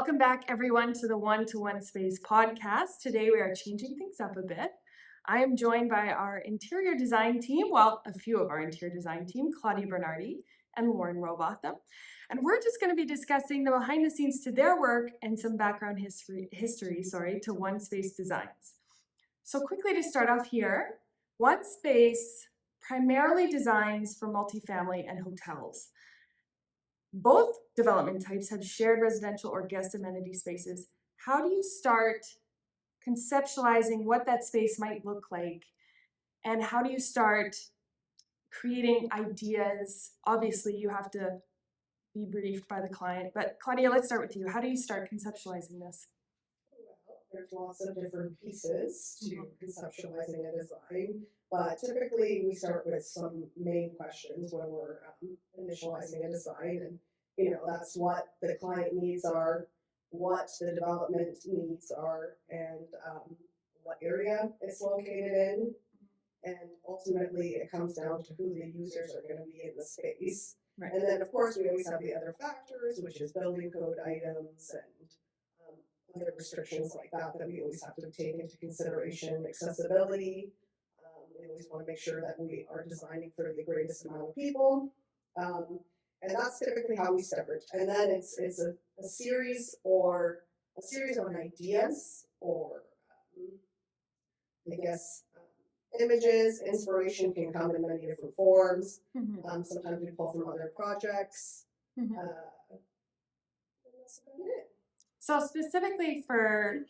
Welcome back, everyone, to the One Space podcast. Today, we are changing things up a bit. I am joined by our interior design team, well, a few of our interior design team, Claudia Bernardi and Lauren Robotham. And we're just going to be discussing the behind the scenes to their work and some background history to One Space Designs. So quickly to start off here, One Space primarily designs for multifamily and hotels. Both development types have shared residential or guest amenity spaces. How do you start conceptualizing what that space might look like? And how do you start creating ideas? Obviously, you have to be briefed by the client, but Claudia, let's start with you. How do you start conceptualizing this? Well, there's lots of different pieces to conceptualizing a design, but typically we start with some main questions when we're initializing a design, and that's what the client needs are, what the development needs are, and what area it's located in, and ultimately it comes down to who the users are going to be in the space. Right. And then of course we always have the other factors, which is building code items and other restrictions like that we always have to take into consideration. Accessibility, we always want to make sure that we are designing for the greatest amount of people, and that's typically how we start. And then it's a series of ideas, or I guess images. Inspiration can come in many different forms. Sometimes we pull from other projects. And that's about it. So specifically for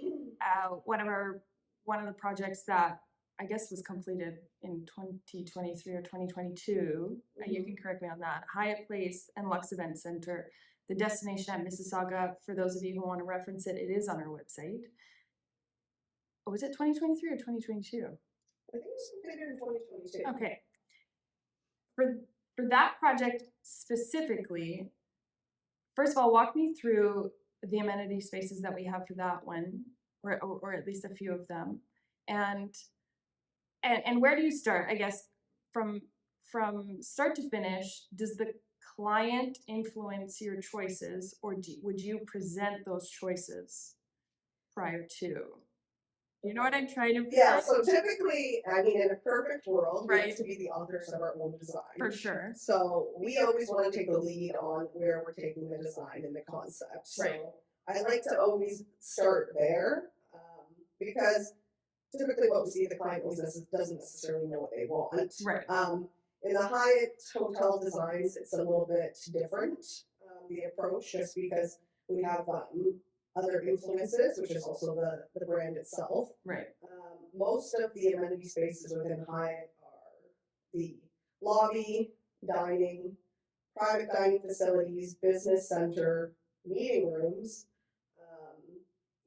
one of the projects that I guess was completed in 2023 or 2022, you can correct me on that, Hyatt Place and Lux Event Center, the destination at Mississauga. For those of you who want to reference it, it is on our website. Oh, was it 2023 or 2022? I think it was completed in 2022. Okay. For that project specifically, first of all, walk me through the amenity spaces that we have for that one, or at least a few of them, and where do you start? I guess from start to finish, does the client influence your choices, or would you present those choices prior to? You know what I'm trying to say? Yeah, so typically, I mean, in a perfect world, we Right. like to be the authors of our own design. For sure. So we always want to take the lead on where we're taking the design and the concept. So Right. I like to always start there, because typically what we see, the client always doesn't necessarily know what they want. Right. In the Hyatt hotel designs, it's a little bit different, the approach, just because we have other influences, which is also the brand itself. Right. Most of the amenity spaces within Hyatt are the lobby, dining, private dining facilities, business center, meeting rooms.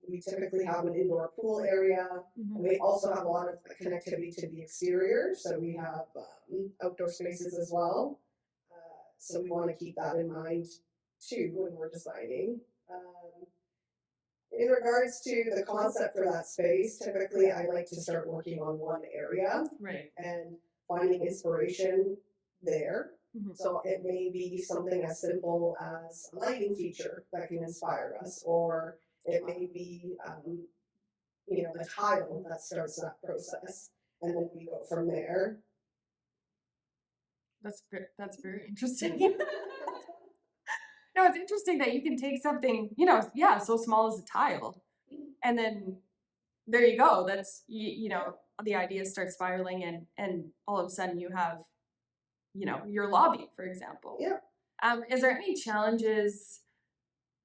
We typically have an indoor pool area. And we also have a lot of connectivity to the exterior, so we have outdoor spaces as well. So we want to keep that in mind too when we're designing. In regards to the concept for that space, typically I like to start working on one area, Right. and finding inspiration there. So it may be something as simple as a lighting feature that can inspire us, or it may be a tile that starts that process, and then we go from there. That's very interesting. No, it's interesting that you can take something, so small as a tile, and then there you go. That's, the ideas start spiraling, and all of a sudden you have, your lobby, for example. Yeah. Is there any challenges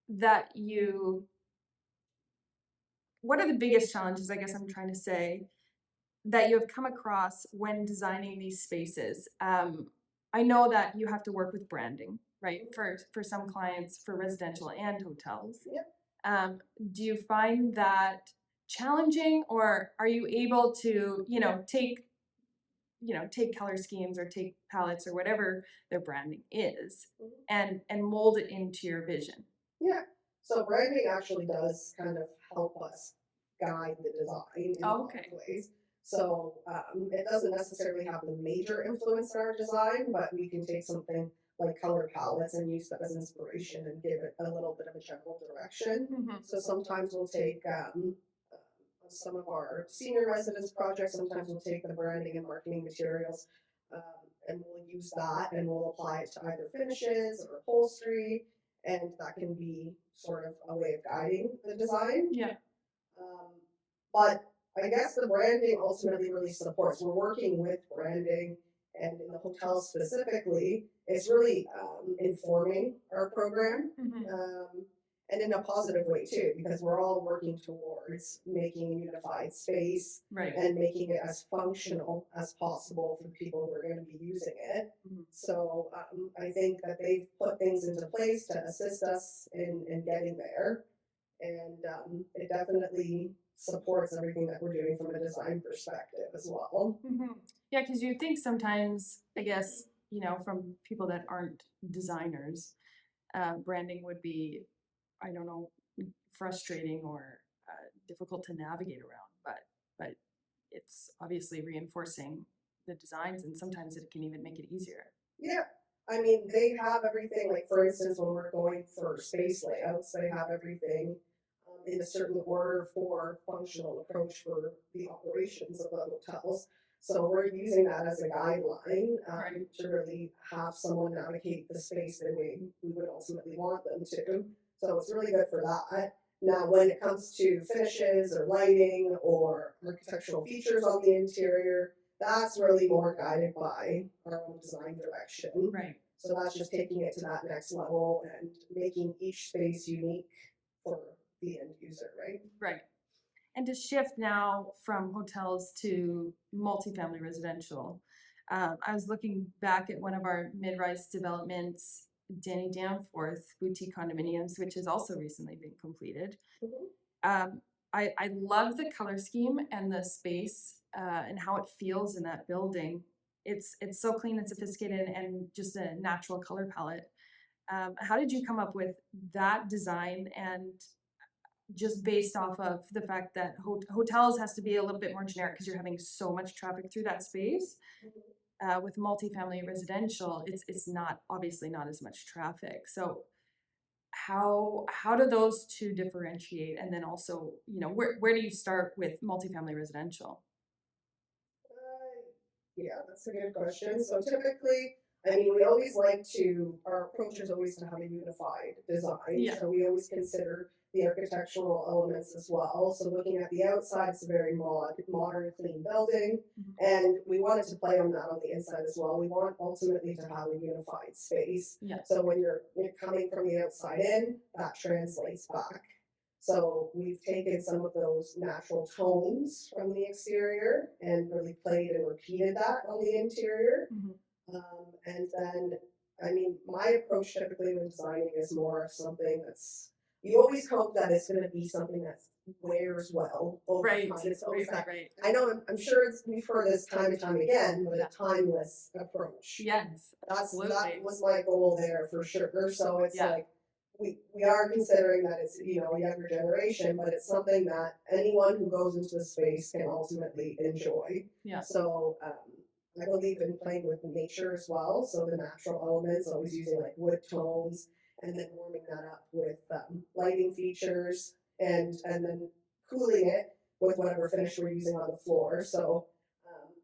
that what are the biggest challenges, I guess I'm trying to say, that you have come across when designing these spaces? I know that you have to work with branding, right? For some clients, for residential and hotels. Yeah. Do you find that challenging, or are you able to, take color schemes or take palettes or whatever their branding is, and mold it into your vision? Yeah. So branding actually does kind of help us guide the design in a lot of ways. So it doesn't necessarily have a major influence in our design, but we can take something like color palettes and use that as inspiration and give it a little bit of a general direction. Mhm. So sometimes we'll take some of our senior residence projects, sometimes we'll take the branding and marketing materials um, and we'll use that and we'll apply it to either finishes or upholstery. And that can be sort of a way of guiding the design. Yeah. Um, but I guess the branding ultimately really supports. We're working with branding, and in the hotel specifically, it's really informing our program, Mhm. and in a positive way too, because we're all working towards making a unified space Right. and making it as functional as possible for people who are going to be using it. Mhm. So I think that they've put things into place to assist us in getting there and it definitely supports everything that we're doing from a design perspective as well. Mhm. Yeah, because you think sometimes, I guess, from people that aren't designers, branding would be, I don't know, frustrating or difficult to navigate around. But it's obviously reinforcing the designs, and sometimes it can even make it easier. Yeah, I mean, they have everything, like for instance, when we're going for space layouts, they have everything in a certain order for functional approach for the operations of the hotels. So we're using that as a guideline Right. to really have someone navigate the space the way we would ultimately want them to. So it's really good for that. Now, when it comes to finishes or lighting or architectural features on the interior, that's really more guided by our own design direction. Right. So that's just taking it to that next level and making each space unique for the end user, right? Right. And to shift now from hotels to multifamily residential, I was looking back at one of our mid-rise developments, Danny Danforth boutique condominiums, which has also recently been completed. Mm-hmm. I love the color scheme and the space and how it feels in that building. It's so clean and sophisticated and just a natural color palette. How did you come up with that design, and just based off of the fact that hotels has to be a little bit more generic because you're having so much traffic through that space? With multifamily residential, it's not, obviously not as much traffic. So how do those two differentiate? And then also, where do you start with multifamily residential? Yeah, that's a good question. So typically, I mean, we always like to, our approach is always to have a unified design. Yeah. So we always consider the architectural elements as well. So looking at the outside, it's a very modern, clean building. Mhm. And we wanted to play on that on the inside as well. We want ultimately to have a unified space. Yeah. So when you're coming from the outside in, that translates back. So we've taken some of those natural tones from the exterior and really played and repeated that on the interior. Mhm. And then, I mean, my approach typically when designing is more of something that's, you always hope that it's going to be something that wears well over Right. time. It's always Right. that. Right. I know, I'm sure we've heard this time and time again, but Yeah. a timeless approach. Yes. That Absolutely. was my goal there for sure. So it's Yeah. like we are considering that it's a younger generation, but it's something that anyone who goes into the space can ultimately enjoy. Yeah. So I believe in playing with nature as well. So the natural elements, always using like wood tones, and then warming that up with lighting features, and then cooling it with whatever finish we're using on the floor. So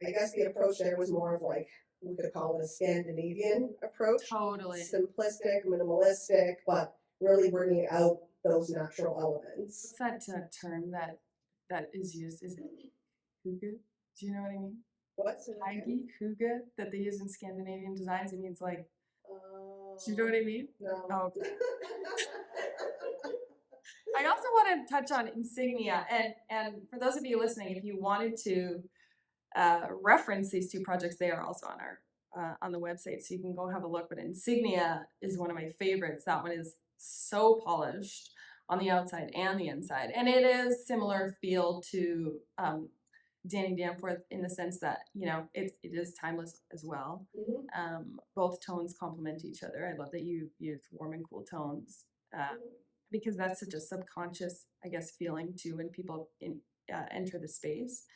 I guess the approach there was more of like we could call it a Scandinavian approach. Totally. Simplistic, minimalistic, but really bringing out those natural elements. What's that term that is used? Is it hygge? Do you know what I mean? What's it again? Hygge that they use in Scandinavian designs. It means like, do you know Uh, what I mean? no. Oh, okay. I also want to touch on insignia, and for those of you listening, if you wanted to reference these two projects, they are also on our on the website, so you can go have a look. But insignia is one of my favorites. That one is so polished on the outside and the inside, and it is similar feel to Danny Danforth in the sense that it is timeless as well. Both tones complement each other. I love that you use warm and cool tones. Because that's such a subconscious, I guess, feeling too when people enter the space.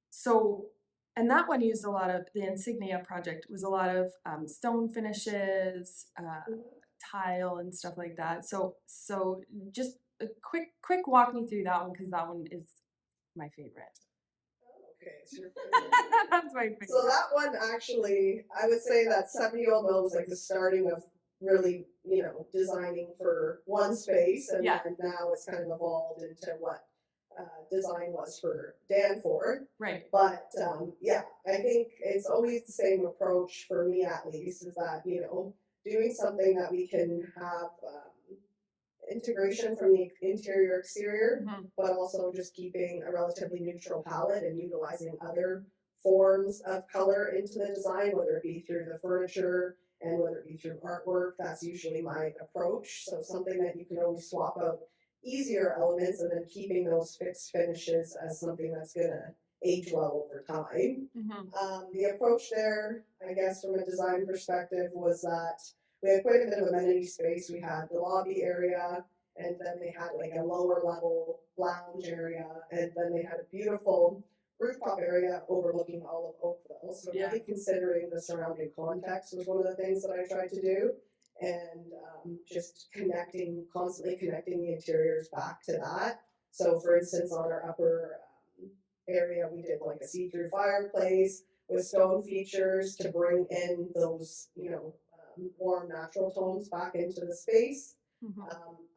So And that one used a lot of, the Insignia project was a lot of stone finishes, tile and stuff like that. So just a quick walk me through that one, because that one is my favorite. Okay, it's your favorite. That's my favorite. So that one actually, I would say that 70-year-old mill was like the starting of really, designing for one space, and Yeah. then now it's kind of evolved into what design was for Danforth. Right. But yeah, I think it's always the same approach for me, at least, is that doing something that we can have integration from the interior exterior, but also just keeping a relatively neutral palette and utilizing other forms of color into the design, whether it be through the furniture and whether it be through artwork. That's usually my approach. So something that you can always swap out easier elements, and then keeping those fixed finishes as something that's gonna age well over time. The approach there, I guess, from a design perspective, was that we had quite a bit of amenity space. We had the lobby area, and then they had like a lower level lounge area, and then they had a beautiful rooftop area overlooking all of Oakville. So really considering the surrounding context was one of the things that I tried to do, and just constantly connecting the interiors back to that. So for instance, on our upper area, we did like a see-through fireplace with stone features to bring in those, warm natural tones back into the space,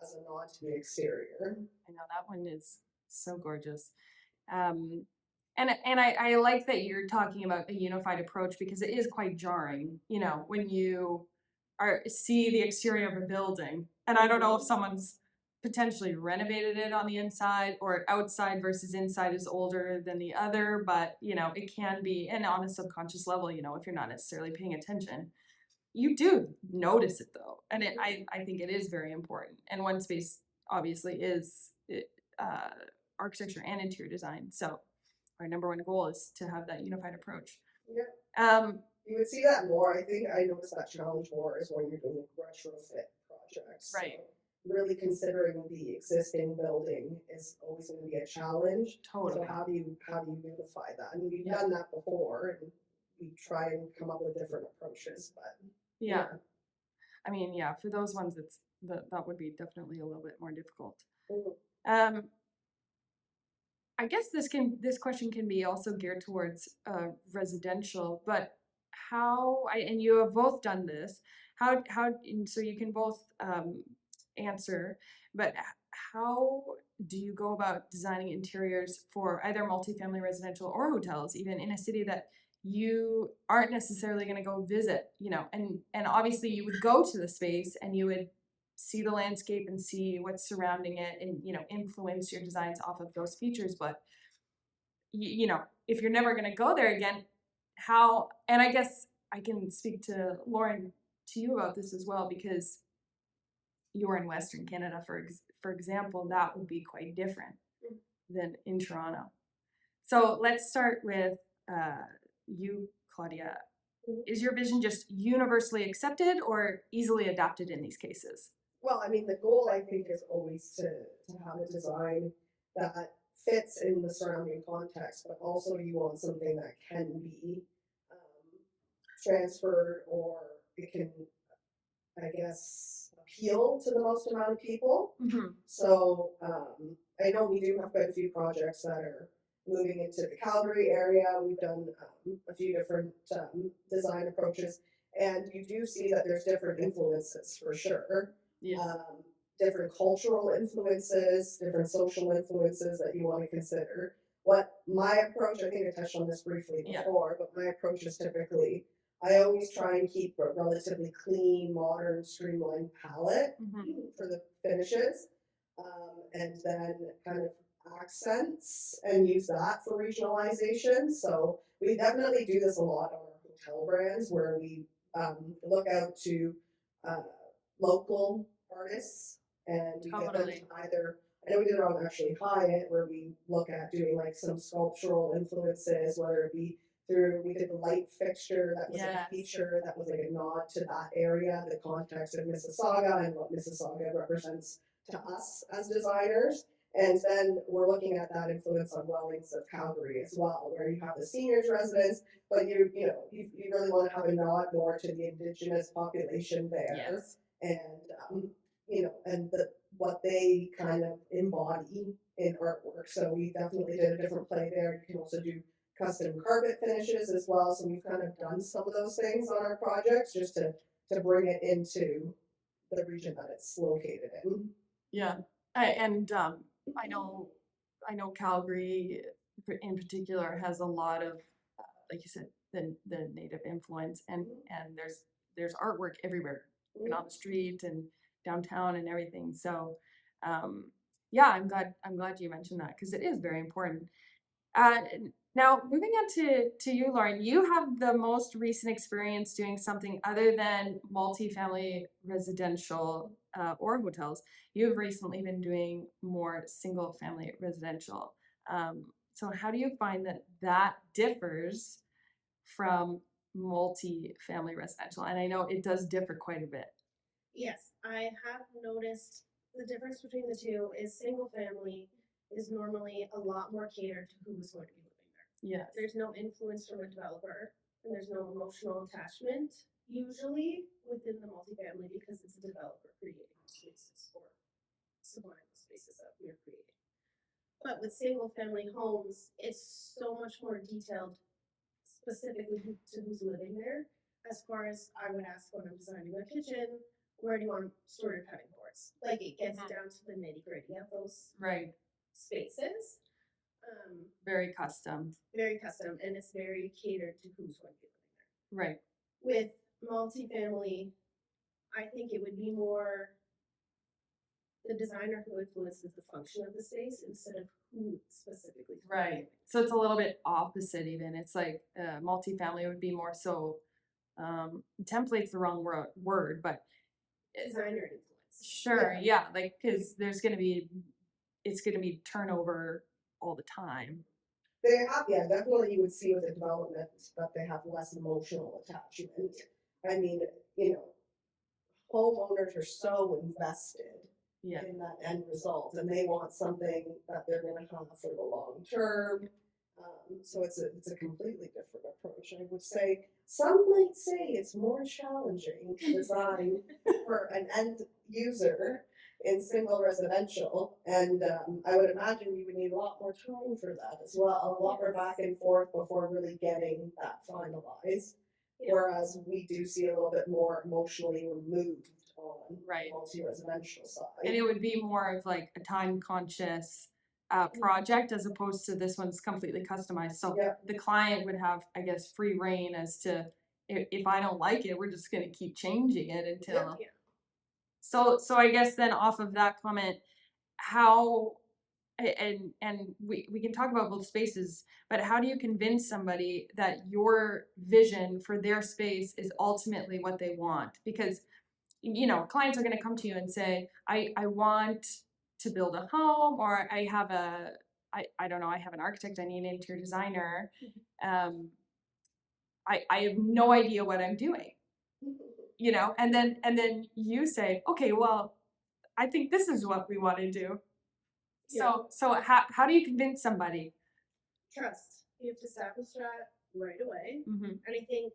as a nod to the exterior. I know that one is so gorgeous. And I like that you're talking about a unified approach, because it is quite jarring, when you see the exterior of a building. And I don't know if someone's potentially renovated it on the inside, or outside versus inside is older than the other, but it can be, and on a subconscious level, if you're not necessarily paying attention, you do notice it though. And I think it is very important. And onespace obviously is architecture and interior design. So our number one goal is to have that unified approach. Yeah. You would see that more. I think I noticed that challenge more is when you're doing retrofit projects. Right. So really considering the existing building is always going to be a challenge. Totally. So how do you unify that? And we've done that before, and we try and come up with different approaches. But yeah. I mean, yeah, for those ones, that would be definitely a little bit more difficult. I guess this question can be also geared towards residential, but and you have both done this, and so you can both answer, but how do you go about designing interiors for either multifamily residential or hotels, even in a city that you aren't necessarily going to go visit, and obviously you would go to the space and you would see the landscape and see what's surrounding it, and influence your designs off of those features. But if you're never going to go there again, how? And I guess I can speak to Lauren, to you about this as well, because you're in Western Canada, for example. That would be quite different than in Toronto. So let's start with you, Claudia. Is your vision just universally accepted or easily adapted in these cases? Well, I mean, the goal, I think, is always to have a design that fits in the surrounding context, but also you want something that can be transferred, or it can, I guess, appeal to the most amount of people. So I know we do have quite a few projects that are moving into the Calgary area. We've done a few different design approaches, and you do see that there's different influences for sure. Different cultural influences, different social influences that you want to consider. What my approach, I think I touched on this briefly before, but my approach is typically, I always try and keep a relatively clean, modern, streamlined palette for the finishes, and then kind of accents and use that for regionalization. So we definitely do this a lot on our hotel brands, where we look out to local artists, and we get them to either, I know we did it on actually Hyatt, where we look at doing like some sculptural influences, whether it be through, we did a light fixture that was a feature that was like a nod to that area, the context of Mississauga and what Mississauga represents to us as designers. And then we're looking at that influence on Wellings of Calgary as well, where you have the seniors residents, but you really want to have a nod more to the Indigenous population there, Yes. and and what they kind of embody in artwork. So we definitely did a different play there. You can also do custom carpet finishes as well. So we've kind of done some of those things on our projects just to bring it into the region that it's located in. Yeah, I know Calgary in particular has a lot of, like you said, the native influence, and there's artwork everywhere, and on the street and downtown and everything. So, yeah, I'm glad you mentioned that because it is very important. Uh, Now, moving on to you, Lauren, you have the most recent experience doing something other than multifamily residential or hotels. You've recently been doing more single family residential. So, how do you find that differs from multifamily residential? And I know it does differ quite a bit. Yes, I have noticed the difference between the two is single family is normally a lot more catered to who's going to be living there. Yes. There's no influence from a developer and there's no emotional attachment usually within the multifamily because it's a developer creating spaces or supplying the spaces that we're creating. But with single family homes, it's so much more detailed specifically to who's living there. As far as I would ask when I'm designing a kitchen, where do you want to store your cutting boards? Like it gets down to the nitty gritty of those Right. spaces. Very custom. Very custom, and it's very catered to who's going to be living there. Right. With multifamily, I think it would be more the designer who influences the function of the space instead of who specifically. Right. So it's a little bit opposite even. It's like multifamily would be more so template's the wrong word, but Designer influence. sure, yeah, like because it's gonna be turnover all the time. They have, yeah, definitely you would see with the development that they have less emotional attachment. I mean, homeowners are so invested Yeah. in that end result, and they want something that they're going to have for the long term. So it's a completely different approach. I would say some might say it's more challenging to design for an end user in single residential, and I would imagine you would need a lot more time for that as well, a lot more back and forth before really getting that finalized. Whereas we do see a little bit more emotionally removed on Right. multi-residential side. And it would be more of like a time conscious project as opposed to this one's completely customized. So Yeah. the client would have, I guess, free reign as to if I don't like it, we're just gonna keep changing it until. Yeah. So I guess then off of that comment, how and we can talk about both spaces, but how do you convince somebody that your vision for their space is ultimately what they want? Because clients are going to come to you and say, I want to build a home, or I don't know, I have an architect, I need an interior designer. I have no idea what I'm doing, and then you say, okay, well, I think this is what we want to do. So how do you convince somebody? Trust. You have to establish that right away. Mm-hmm. And I think,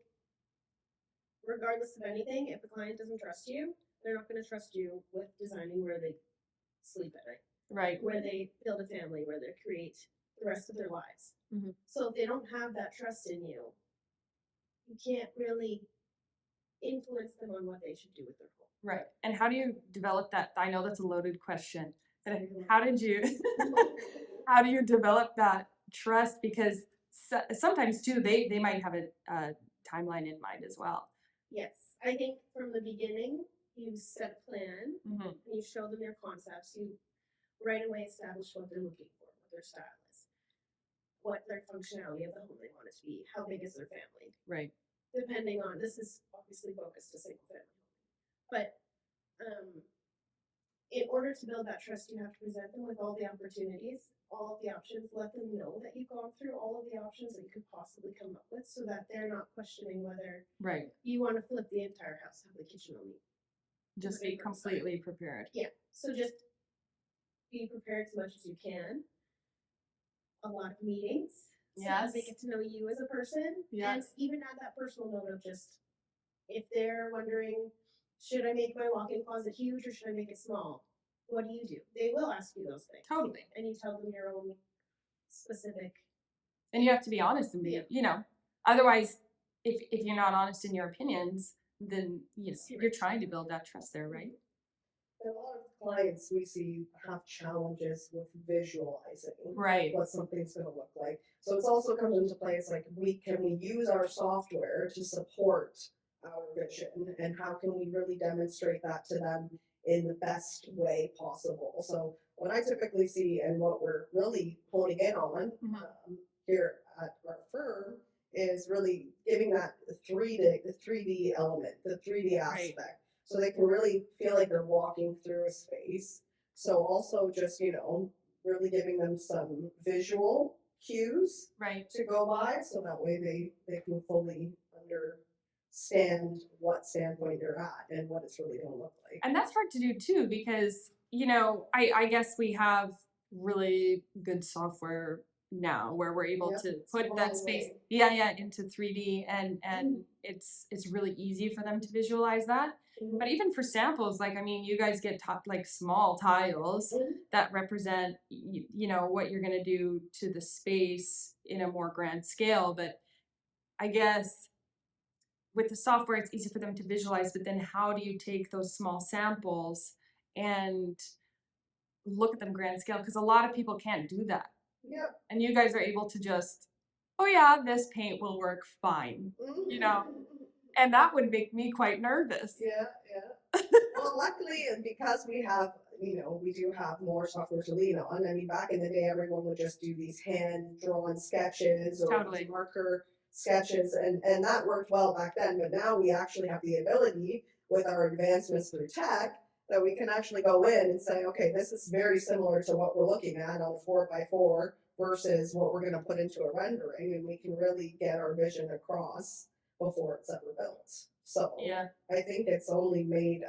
regardless of anything, if the client doesn't trust you, they're not going to trust you with designing where they sleep at night, Right. where they build a family, where they create the rest of their lives. Mm-hmm. So if they don't have that trust in you, you can't really influence them on what they should do with their home. Right. And how do you develop that? I know that's a loaded question, but how do you develop that trust? Because sometimes too, they might have a timeline in mind as well. Yes, I think from the beginning, you set a plan, Mm-hmm. and you show them your concepts. You right away establish what they're looking for, what their style is, what their functionality of the home they want it to be, how big is their family. Right. Depending on, this is obviously focused to single family, but in order to build that trust, you have to present them with all the opportunities, all of the options, let them know that you've gone through all of the options that you could possibly come up with so that they're not questioning whether Right. you want to flip the entire house, have the kitchen only. Just be completely prepared. Yeah. So just be prepared as much as you can. A lot of meetings. So Yes. they get to know you as a person. Yes. And even add that personal note of just, if they're wondering, should I make my walk-in closet huge or should I make it small? What do? They will ask you those things. Totally. And you tell them your own specific. And you have to be honest and be, otherwise, if you're not honest in your opinions, then you're trying to build that trust there, right? And a lot of clients we see have challenges with visualizing Right. what something's going to look like. So it's also comes into play. It's like can we use our software to support our vision, and how can we really demonstrate that to them in the best way possible? So what I typically see, and what we're really honing in on here at our firm, is really giving that the 3D element, the 3D aspect. Right. So they can really feel like they're walking through a space. So also just, really giving them some visual cues Right. to go by, so that way they can fully understand what standpoint you're at and what it's really going to look like. And that's hard to do too, because, I guess we have really good software now where we're able Yep, to it's put come a that long space, way. into 3D, and it's really easy for them to visualize that. But even for samples, you guys get like small tiles that represent, what you're going to do to the space in a more grand scale. But I guess with the software, it's easy for them to visualize, but then how do you take those small samples and look at them grand scale? Because a lot of people can't do that. Yep. And you guys are able to just, oh yeah, this paint will work fine, and that would make me quite nervous. Yeah. Well, luckily, because we have, we do have more software to lean on. I mean, back in the day, everyone would just do these hand-drawn sketches or Totally. marker sketches, and that worked well back then. But now we actually have the ability, with our advancements through tech, that we can actually go in and say, okay, this is very similar to what we're looking at on a 4x4 versus what we're going to put into a rendering, and we can really get our vision across before it's ever built. So Yeah. I think it's only made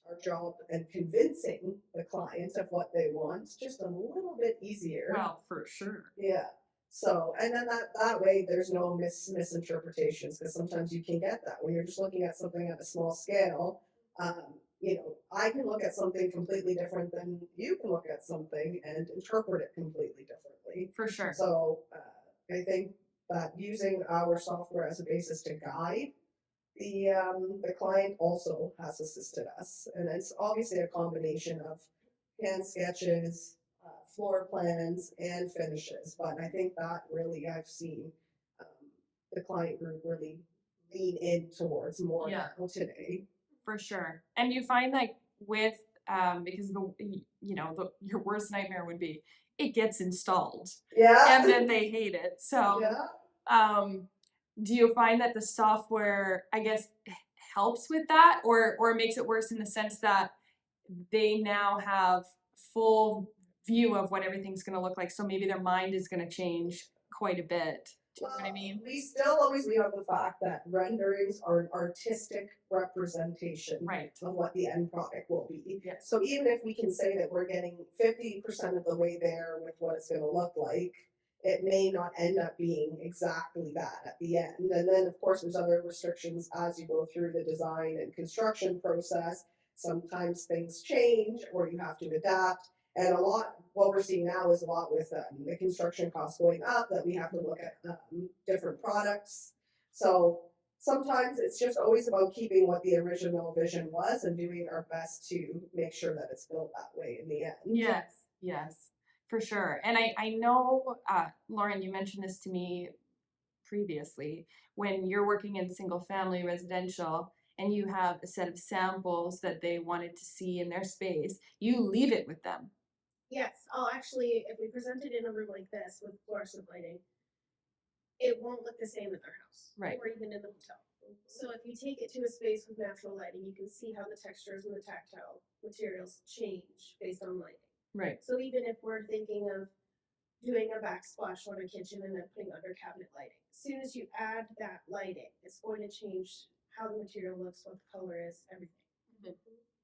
our job and convincing the client of what they want just a little bit easier. Well, for sure. Yeah. So, and then that way there's no misinterpretations, because sometimes you can get that when you're just looking at something at a small scale. I can look at something completely different than you can look at something and interpret it completely differently. For sure. So I think that using our software as a basis to guide the client also has assisted us, and it's obviously a combination of hand sketches, floor plans, and finishes. But I think that really I've seen the client group really lean in towards more now today. For sure. And you find like with because your worst nightmare would be it gets installed. Yeah. And then they hate it. So do you find that the software, I guess, helps with that, or makes it worse in the sense that they now have full view of what everything's going to look like, so maybe their mind is going to change quite a bit? Do you know what I mean? We still always lean on the fact that renderings are an artistic representation of what the end product will be. Yes. So even if we can say that we're getting 50% of the way there with what it's going to look like, it may not end up being exactly that at the end. And then, of course, there's other restrictions as you go through the design and construction process. Sometimes things change or you have to adapt. And a lot, what we're seeing now is a lot with the construction costs going up, that we have to look at different products. So sometimes it's just always about keeping what the original vision was and doing our best to make sure that it's built that way in the end. Yes, for sure. And I know, Lauren, you mentioned this to me previously, when you're working in single family residential and you have a set of samples that they wanted to see in their space, you leave it with them. Yes. Actually, if we present it in a room like this with fluorescent lighting, it won't look the same at their house. Right. Or even in the hotel. So if you take it to a space with natural lighting, you can see how the textures and the tactile materials change based on lighting. Right. So even if we're thinking of doing a backsplash on a kitchen and then putting under cabinet lighting, as soon as you add that lighting, it's going to change how the material looks, what the color is, everything.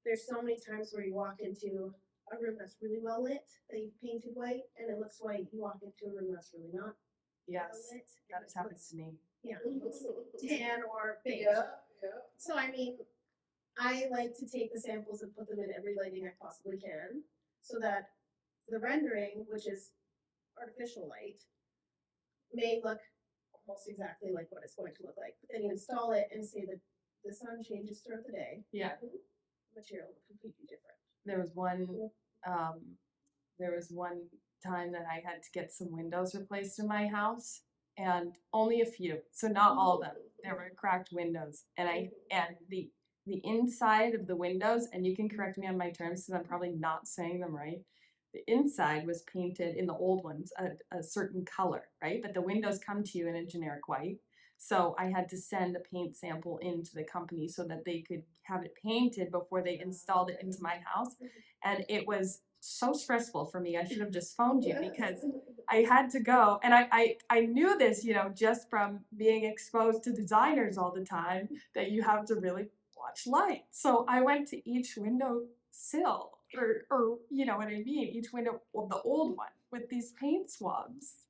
There's so many times where you walk into a room that's really well lit that you've painted white and it looks white. You walk into a room that's really not well Yes, lit. that and has it happened looks- to me. Yeah, it looks tan or beige. Yeah. So I mean, I like to take the samples and put them in every lighting I possibly can, so that the rendering, which is artificial light, may look almost exactly like what it's going to look like. But then you install it and say that the sun changes throughout the day. Yeah. The material will completely different. There was one time that I had to get some windows replaced in my house, and only a few, so not all of them. There were cracked windows, and the inside of the windows, and you can correct me on my terms because I'm probably not saying them right. The inside was painted in the old ones a certain color, right? But the windows come to you in a generic white. So I had to send a paint sample into the company so that they could have it painted before they installed it into my house. And it was so stressful for me. I should have just phoned you because I had to go. And I knew this, just from being exposed to designers all the time, that you have to really watch light. So I went to each window sill, or you know what I mean, each window, well, the old one, with these paint swabs.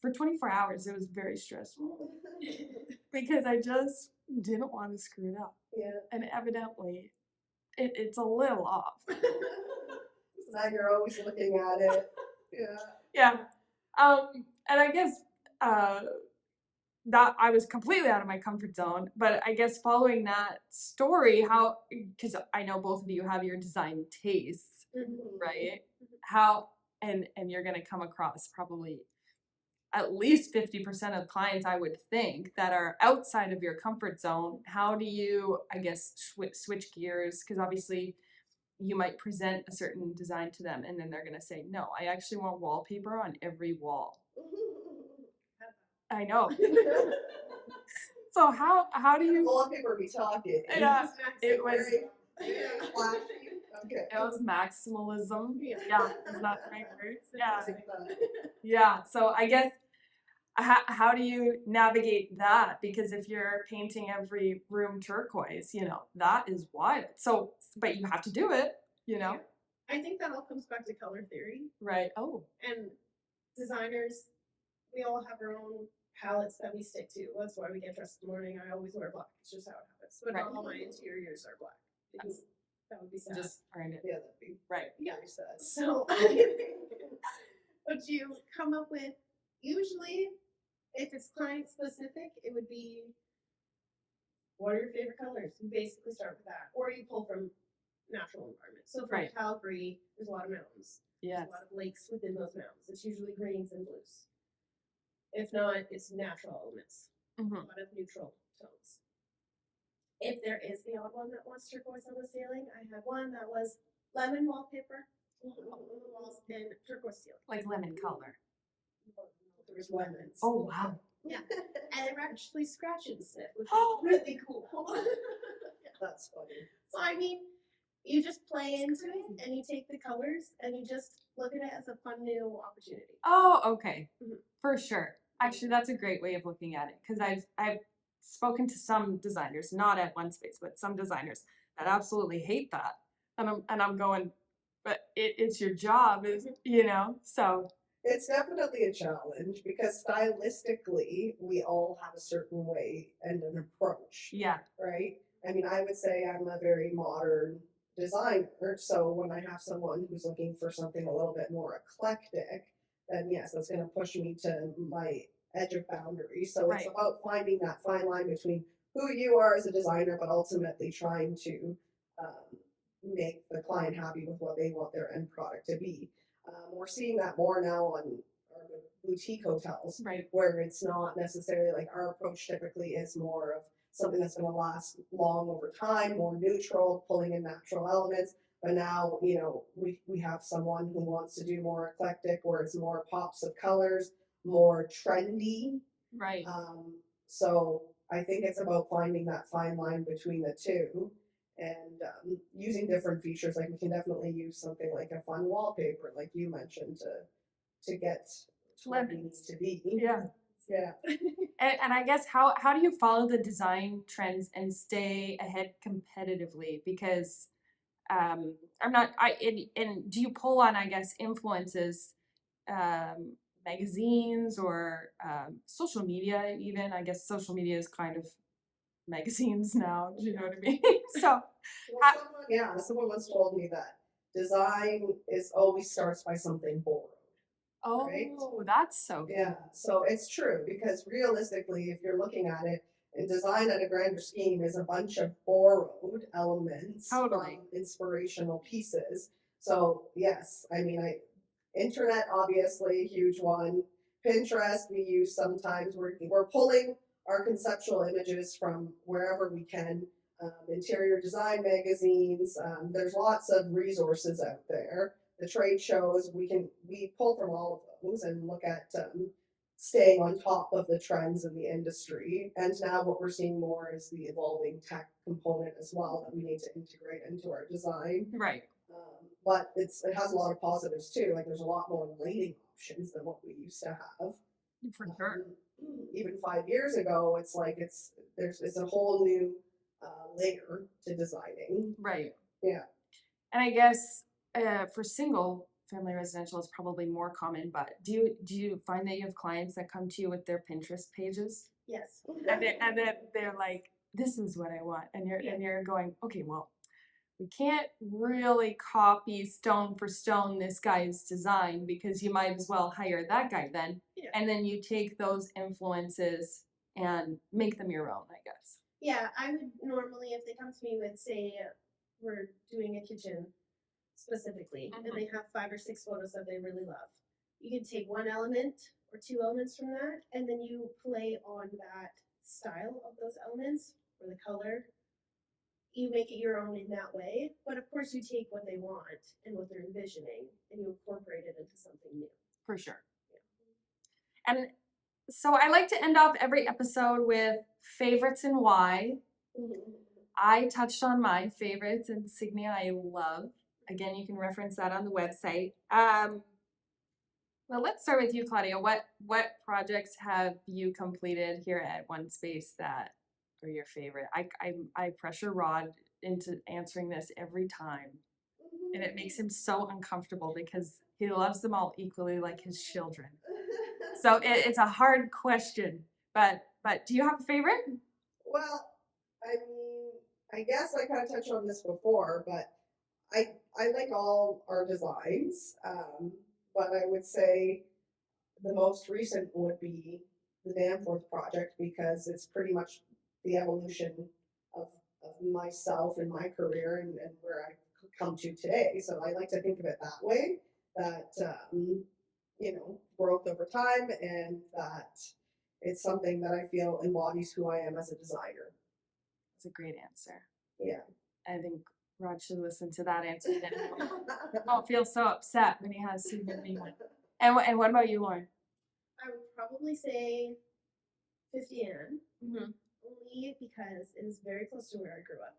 For 24 hours, it was very stressful because I just didn't want to screw it up. Yeah. And evidently, it's a little off. So now you're always looking at it. Yeah. Yeah. And I guess that I was completely out of my comfort zone, but I guess following that story, how, because I know both of you have your design tastes, right? How, and you're going to come across probably at least 50% of clients, I would think, that are outside of your comfort zone. How do you, I guess, switch gears? Because obviously you might present a certain design to them and then they're going to say, no, I actually want wallpaper on every wall. I know. So how do you? Wallpaper we talking? Yeah, it was. Very flashy. Okay. It was maximalism. Yeah, is that the right word? Yeah. Like that. Yeah. So I guess how do you navigate that? Because if you're painting every room turquoise, that is wild. So, but you have to do it, Yeah. I think that all comes back to color theory. Right. Oh. And designers, we all have our own palettes that we stick to. That's why we get dressed in the morning. I always wear black. It's just how it happens. But not all my interiors are black. Because that would be sad. Just earn it. Yeah, that'd be Right. very sad. So, what you come up with, usually, if it's client specific, it would be, what are your favorite colors? You basically start with that. Or you pull from natural environments. So for Calgary, there's a lot of mountains. Yes. There's a lot of lakes within those mountains. It's usually greens and blues. If not, it's natural elements. A lot of neutral tones. If there is the odd one that wants turquoise on the ceiling, I had one that was lemon wallpaper on the walls and turquoise ceiling. Like lemon color. There's lemons. Oh wow. Yeah. And they're actually scratch and sniff, which is really cool. That's funny. So I mean, you just play into it and you take the colors and you just look at it as a fun new opportunity. Oh, okay. For sure. Actually, that's a great way of looking at it, because I've spoken to some designers, not at onespace, but some designers that absolutely hate that, and I'm going, but it's your job, so. It's definitely a challenge because stylistically, we all have a certain way and an approach. Yeah. Right? I mean, I would say I'm a very modern designer. So when I have someone who's looking for something a little bit more eclectic, then yes, that's going to push me to my edge of boundary. So it's about finding that fine line between who you are as a designer, but ultimately trying to make the client happy with what they want their end product to be. We're seeing that more now on our boutique hotels, where it's not necessarily like our approach typically is more of something that's going to last long over time, more neutral, pulling in natural elements. But now, we have someone who wants to do more eclectic, where it's more pops of colors, more trendy. Right. So I think it's about finding that fine line between the two. And using different features, like we can definitely use something like a fun wallpaper, like you mentioned, to get to where it needs to be. Yeah. Yeah. And I guess how do you follow the design trends and stay ahead competitively? Because I'm not, and do you pull on, I guess, influences, magazines or social media even? I guess social media is kind of magazines now, do you know what I mean? So, Well, someone once told me that design is always starts by something borrowed. Right? oh, that's so Yeah, so it's true because realistically, if you're looking at it, and design at a grander scheme is a bunch of borrowed elements Totally. from inspirational pieces. So yes, I mean, internet obviously a huge one. Pinterest we use sometimes. We're pulling our conceptual images from wherever we can. Interior design magazines. There's lots of resources out there. The trade shows we pull from all of those and look at staying on top of the trends in the industry. And now what we're seeing more is the evolving tech component as well that we need to integrate into our design. right. But it has a lot of positives too. Like there's a lot more lighting options than what we used to have. For sure. Even 5 years ago, it's a whole new layer to designing. Right. Yeah. And I guess for single family residential is probably more common, but do you find that you have clients that come to you with their Pinterest pages Yes. and then they're like, this is what I want, and you're going, okay, well, we can't really copy stone for stone this guy's design because you might as well hire that guy then. Yeah. And then you take those influences and make them your own, I guess. Yeah, I would normally, if they come to me with, say, we're doing a kitchen specifically, and they have 5 or 6 photos that they really love. You can take one element or 2 elements from that, and then you play on that style of those elements or the color. You make it your own in that way, but of course you take what they want and what they're envisioning, and you incorporate it into something new. For sure. And so I like to end off every episode with favorites and why. I touched on my favorites, insignia I love. Again, you can reference that on the website. Well, let's start with you, Claudia. What projects have you completed here at onespace that are your favorite? I pressure Rod into answering this every time, and it makes him so uncomfortable because he loves them all equally like his children. So it's a hard question, but do you have a favorite? Well, I mean, I guess I kind of touched on this before, but I like all our designs, but I would say the most recent would be the Danforth project because it's pretty much the evolution of, of myself and my career and where I come to today. So I like to think of it that way, that, growth over time and that it's something that I feel embodies who I am as a designer. It's a great answer. Yeah. I think Rod should listen to that answer. Then he won't feel so upset when he has to give me one. And what about you, Lauren? I would probably say 50 Ann, Mm-hmm. only because it is very close to where I grew up.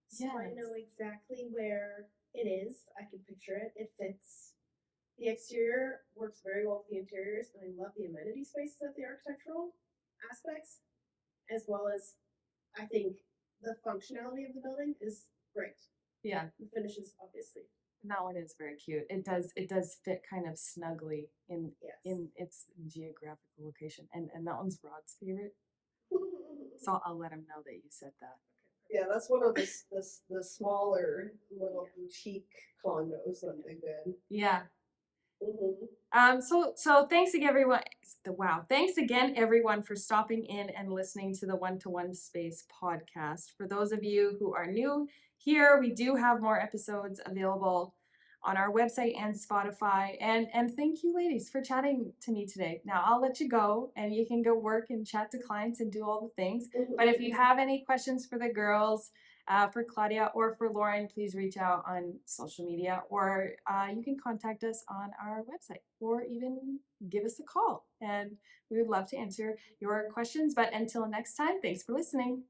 So I Yes. know exactly where it is. I can picture it. It fits. The exterior works very well with the interiors, and I love the amenity spaces of the architectural aspects, as well as I think the functionality of the building is great. Yeah. The finishes, obviously. And that one is very cute. It does fit kind of snugly in its geographical location. And that one's Rod's favorite. So I'll let him know that you said that. Yeah, that's one of the smaller little boutique condos that they've been. Yeah. Mm-hmm. So thanks again, everyone. Thanks again, everyone, for stopping in and listening to the One-to-One Space podcast. For those of you who are new here, we do have more episodes available on our website and Spotify. And thank you, ladies, for chatting to me today. Now I'll let you go, and you can go work and chat to clients and do all the things. But if you have any questions for the girls, for Claudia or for Lauren, please reach out on social media, or you can contact us on our website, or even give us a call. And we would love to answer your questions. But until next time, thanks for listening.